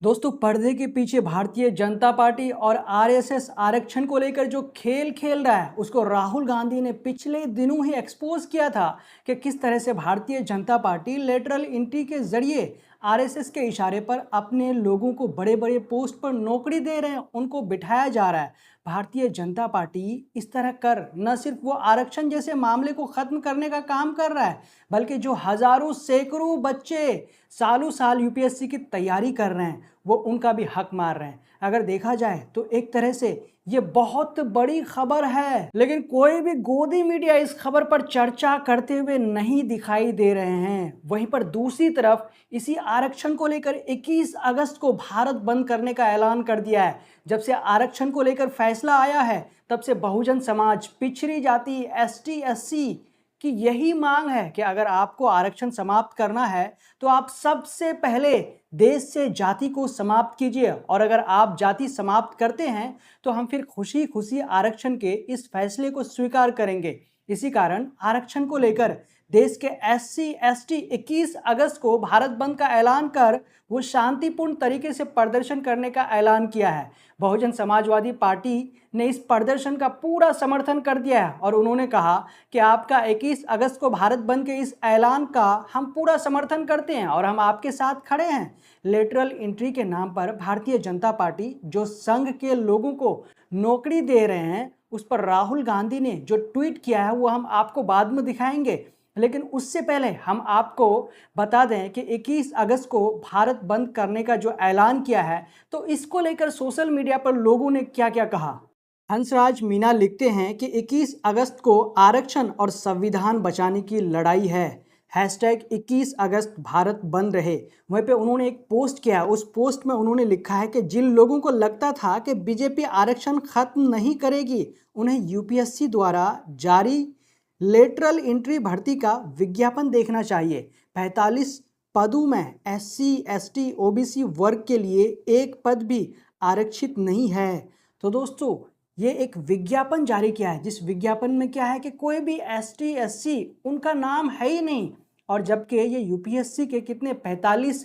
दोस्तों, पर्दे के पीछे भारतीय जनता पार्टी और आरएसएस आरक्षण को लेकर जो खेल खेल रहा है उसको राहुल गांधी ने पिछले दिनों ही एक्सपोज किया था कि किस तरह से Bharatiya Janata party lateral entry के जरिए आरएसएस के इशारे पर अपने लोगों को बड़े बड़े पोस्ट पर नौकरी दे रहे हैं, उनको बिठाया जा रहा है। भारतीय जनता पार्टी इस तरह कर न सिर्फ वो आरक्षण जैसे मामले को खत्म करने का काम कर रहा है, बल्कि जो हजारों सैकड़ों बच्चे सालों साल यूपीएससी की तैयारी कर रहे हैं वो उनका भी हक मार रहे हैं। अगर देखा जाए तो एक तरह से ये बहुत बड़ी खबर है, लेकिन कोई भी गोदी मीडिया इस खबर पर चर्चा करते हुए नहीं दिखाई दे रहे हैं। वहीं पर दूसरी तरफ इसी आरक्षण को लेकर 21 अगस्त को भारत बंद करने का ऐलान कर दिया है। जब से आरक्षण को लेकर फैसला आया है तब से बहुजन समाज, पिछड़ी जाति, एसटी एससी कि यही मांग है कि अगर आपको आरक्षण समाप्त करना है तो आप सबसे पहले देश से जाति को समाप्त कीजिए, और अगर आप जाति समाप्त करते हैं तो हम फिर खुशी खुशी आरक्षण के इस फैसले को स्वीकार करेंगे। इसी कारण आरक्षण को लेकर देश के एससी एसटी 21 अगस्त को भारत बंद का ऐलान कर वो शांतिपूर्ण तरीके से प्रदर्शन करने का ऐलान किया है। बहुजन समाजवादी पार्टी ने इस प्रदर्शन का पूरा समर्थन कर दिया है और उन्होंने कहा कि आपका 21 अगस्त को भारत बंद के इस ऐलान का हम पूरा समर्थन करते हैं और हम आपके साथ खड़े हैं। लेटरल एंट्री के नाम पर भारतीय जनता पार्टी जो संघ के लोगों को नौकरी दे रहे हैं उस पर राहुल गांधी ने जो ट्वीट किया है वो हम आपको बाद में दिखाएंगे, लेकिन उससे पहले हम आपको बता दें कि 21 अगस्त को भारत बंद करने का जो ऐलान किया है तो इसको लेकर सोशल मीडिया पर लोगों ने क्या क्या कहा। हंसराज मीना लिखते हैं कि 21 अगस्त को आरक्षण और संविधान बचाने की लड़ाई है। हैशटैग 21 अगस्त भारत बंद रहे। वहीं पे उन्होंने एक पोस्ट किया, उस पोस्ट में उन्होंने लिखा है कि जिन लोगों को लगता था कि बीजेपी आरक्षण खत्म नहीं करेगी उन्हें यूपीएससी द्वारा जारी लेटरल एंट्री भर्ती का विज्ञापन देखना चाहिए। 45 पदों में एससी एसटी ओबीसी वर्ग के लिए एक पद भी आरक्षित नहीं है। तो दोस्तों, ये एक विज्ञापन जारी किया है जिस विज्ञापन में क्या है कि कोई भी एसटी एससी उनका नाम है ही नहीं, और जबकि ये यूपीएससी के कितने 45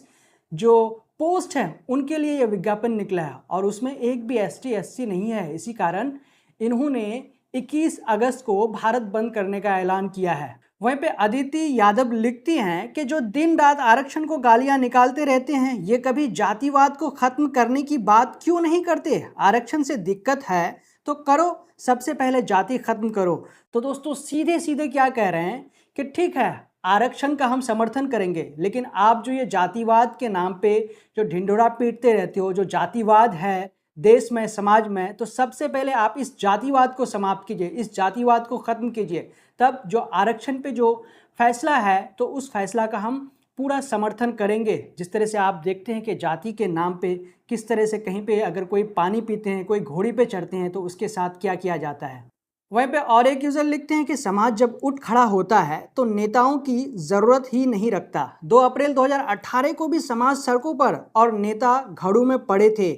जो पोस्ट हैं उनके लिए ये विज्ञापन निकला है और उसमें एक भी एसटी एससी नहीं है। इसी कारण इन्होंने 21 अगस्त को भारत बंद करने का ऐलान किया है। वहीं पे अदिति यादव लिखती हैं कि जो दिन रात आरक्षण को गालियां निकालते रहते हैं ये कभी जातिवाद को खत्म करने की बात क्यों नहीं करते। आरक्षण से दिक्कत है तो करो, सबसे पहले जाति खत्म करो। तो दोस्तों, सीधे सीधे क्या कह रहे हैं कि ठीक है आरक्षण का हम समर्थन करेंगे, लेकिन आप जो ये जातिवाद के नाम पे जो ढिंढोरा पीटते रहते हो, जो जातिवाद है देश में समाज में, तो सबसे पहले आप इस जातिवाद को समाप्त कीजिए, इस जातिवाद को ख़त्म कीजिए। तब जो आरक्षण पे जो फैसला है तो उस फैसला का हम पूरा समर्थन करेंगे। जिस तरह से आप देखते हैं कि जाति के नाम पे किस तरह से कहीं पे अगर कोई पानी पीते हैं, कोई घोड़ी पे चढ़ते हैं तो उसके साथ क्या किया जाता है। वहीं पे और एक यूज़र लिखते हैं कि समाज जब उठ खड़ा होता है तो नेताओं की ज़रूरत ही नहीं रखता। 2 अप्रैल 2018 को भी समाज सड़कों पर और नेता घड़ों में पड़े थे।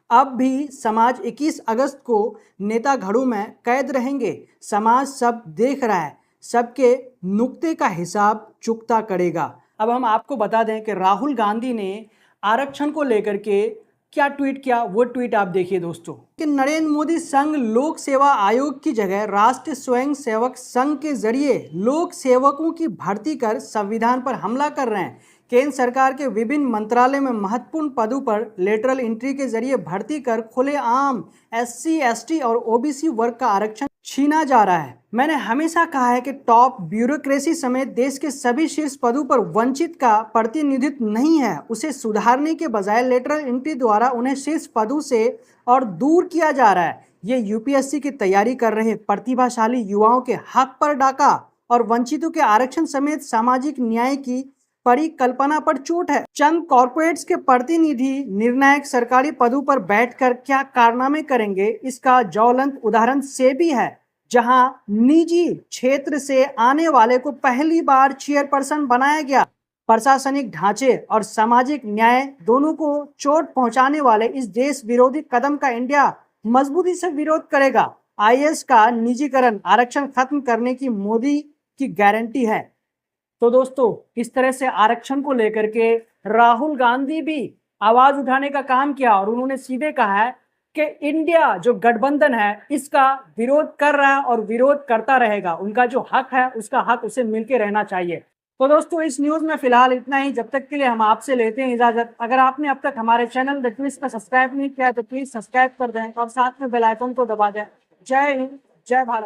अब भी समाज 21 अगस्त को नेता घड़ों में कैद रहेंगे। समाज सब देख रहा है, सबके नुक्ते का हिसाब चुकता करेगा। अब हम आपको बता दें कि राहुल गांधी ने आरक्षण को लेकर के क्या ट्वीट किया, वो ट्वीट आप देखिए दोस्तों। कि नरेंद्र मोदी संघ लोक सेवा आयोग की जगह राष्ट्रीय स्वयं सेवक संघ के जरिए लोक सेवकों की भर्ती कर संविधान पर हमला कर रहे हैं। केंद्र सरकार के विभिन्न मंत्रालय में महत्वपूर्ण पदों पर लेटरल एंट्री के जरिए भर्ती कर खुलेआम एससी एसटी और ओबीसी वर्ग का आरक्षण छीना जा रहा है। मैंने हमेशा कहा है कि टॉप ब्यूरोक्रेसी समेत देश के सभी शीर्ष पदों पर वंचित का प्रतिनिधित्व नहीं है। उसे सुधारने के बजाय लेटरल एंट्री द्वारा उन्हें शीर्ष पदों से और दूर किया जा रहा है। ये यूपीएससी की तैयारी कर रहे प्रतिभाशाली युवाओं के हक पर डाका और वंचितों के आरक्षण समेत सामाजिक न्याय की परिकल्पना पर चोट है। चंद कॉर्पोरेट्स के प्रतिनिधि निर्णायक सरकारी पदों पर बैठकर क्या कारनामे करेंगे, इसका ज्वलंत उदाहरण सेबी है, जहां निजी क्षेत्र से आने वाले को पहली बार चेयरपर्सन बनाया गया। प्रशासनिक ढांचे और सामाजिक न्याय दोनों को चोट पहुंचाने वाले इस देश विरोधी कदम का इंडिया मजबूती से विरोध करेगा। आईएएस का निजीकरण आरक्षण खत्म करने की मोदी की गारंटी है। तो दोस्तों, इस तरह से आरक्षण को लेकर के राहुल गांधी भी आवाज उठाने का काम किया और उन्होंने सीधे कहा है कि इंडिया जो गठबंधन है इसका विरोध कर रहा है और विरोध करता रहेगा। उनका जो हक है उसका हक उसे मिलके रहना चाहिए। तो दोस्तों इस न्यूज़ में फिलहाल इतना ही। जब तक के लिए हम आपसे लेते हैं इजाजत। अगर आपने अब तक हमारे चैनल द ट्विस्ट को सब्सक्राइब नहीं किया तो प्लीज सब्सक्राइब कर दें और साथ में बेल आइकन को दबा दें। जय हिंद, जय भारत।